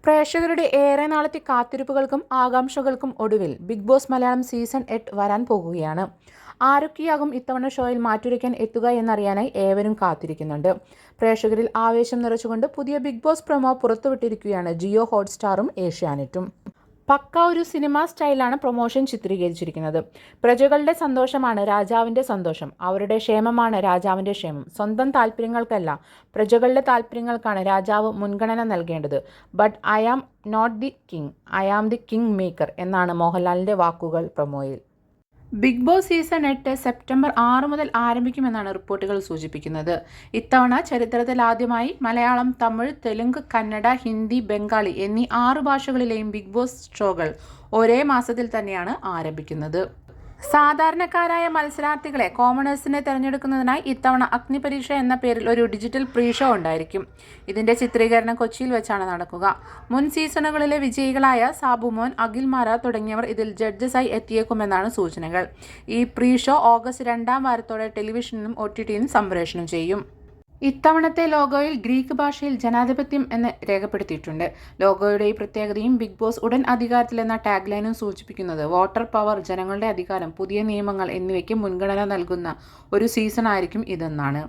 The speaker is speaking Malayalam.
പ്രേക്ഷകരുടെ ഏറെ നാളത്തെ കാത്തിരിപ്പുകൾക്കും ആകാംക്ഷകൾക്കും ഒടുവിൽ ബിഗ് ബോസ് മലയാളം സീസൺ 8 വരാൻ പോകുകയാണ്. ആരൊക്കെയാകും ഇത്തവണ ഷോയിൽ മാറ്റുരയ്ക്കാൻ എത്തുക എന്നറിയാനായി ഏവരും കാത്തിരിക്കുന്നുണ്ട്. പ്രേക്ഷകരിൽ ആവേശം നിറച്ചുകൊണ്ട് പുതിയ ബിഗ് ബോസ് പ്രൊമോ പുറത്തുവിട്ടിരിക്കുകയാണ് ജിയോ ഹോട്ട്സ്റ്റാറും ഏഷ്യാനെറ്റും. പക്ക ഒരു സിനിമ സ്റ്റൈലാണ് പ്രൊമോഷൻ ചിത്രീകരിച്ചിരിക്കുന്നത്. പ്രജകളുടെ സന്തോഷമാണ് രാജാവിൻ്റെ സന്തോഷം, അവരുടെ ക്ഷേമമാണ് രാജാവിൻ്റെ ക്ഷേമം. സ്വന്തം താല്പര്യങ്ങൾക്കല്ല, പ്രജകളുടെ താല്പര്യങ്ങൾക്കാണ് രാജാവ് മുൻഗണന നൽകേണ്ടത്. But I am not the king, I am the king maker എന്നാണ് മോഹൻലാലിൻ്റെ വാക്കുകൾ പ്രൊമോയിൽ. ബിഗ് ബോസ് സീസൺ 8 സെപ്റ്റംബർ 6 മുതൽ ആരംഭിക്കുമെന്നാണ് റിപ്പോർട്ടുകൾ സൂചിപ്പിക്കുന്നത്. ഇത്തവണ ചരിത്രത്തിലാദ്യമായി മലയാളം, തമിഴ്, തെലുങ്ക്, കന്നഡ, ഹിന്ദി, ബംഗാളി എന്നീ 6 ഭാഷകളിലെയും ബിഗ് ബോസ് ഷോകൾ ഒരേ മാസത്തിൽ തന്നെയാണ് ആരംഭിക്കുന്നത്. സാധാരണക്കാരായ മത്സരാർത്ഥികളെ കോമണേഴ്സിനെ തിരഞ്ഞെടുക്കുന്നതിനായി ഇത്തവണ അഗ്നിപരീക്ഷ എന്ന പേരിൽ ഒരു ഡിജിറ്റൽ പ്രീ ഷോ ഉണ്ടായിരിക്കും. ഇതിന്റെ ചിത്രീകരണം കൊച്ചിയിൽ വെച്ചാണ് നടക്കുക. മുൻ സീസണുകളിലെ വിജയികളായ സാബുമോൻ, അഖിൽ മാരാർ തുടങ്ങിയവർ ഇതിൽ ജഡ്ജസായി എത്തിയേക്കുമെന്നാണ് സൂചനകൾ. ഈ പ്രീ ഷോ ഓഗസ്റ്റ് 2-ാം വാരത്തോടെ ടെലിവിഷനിലും OTTയിലും സംപ്രേഷണം ചെയ്യും. ഇത്തവണത്തെ ലോഗോയിൽ ഗ്രീക്ക് ഭാഷയിൽ ജനാധിപത്യം എന്ന് രേഖപ്പെടുത്തിയിട്ടുണ്ട്. ലോഗോയുടെ ഈ പ്രത്യേകതയും ബിഗ് ബോസ് ഉടൻ അധികാരത്തിലെന്ന ടാഗ്ലൈനും സൂചിപ്പിക്കുന്നത് വോട്ടർ പവർ, ജനങ്ങളുടെ അധികാരം, പുതിയ നിയമങ്ങൾ എന്നിവയ്ക്ക് മുൻഗണന നൽകുന്ന ഒരു സീസൺ ആയിരിക്കും ഇതെന്നാണ്.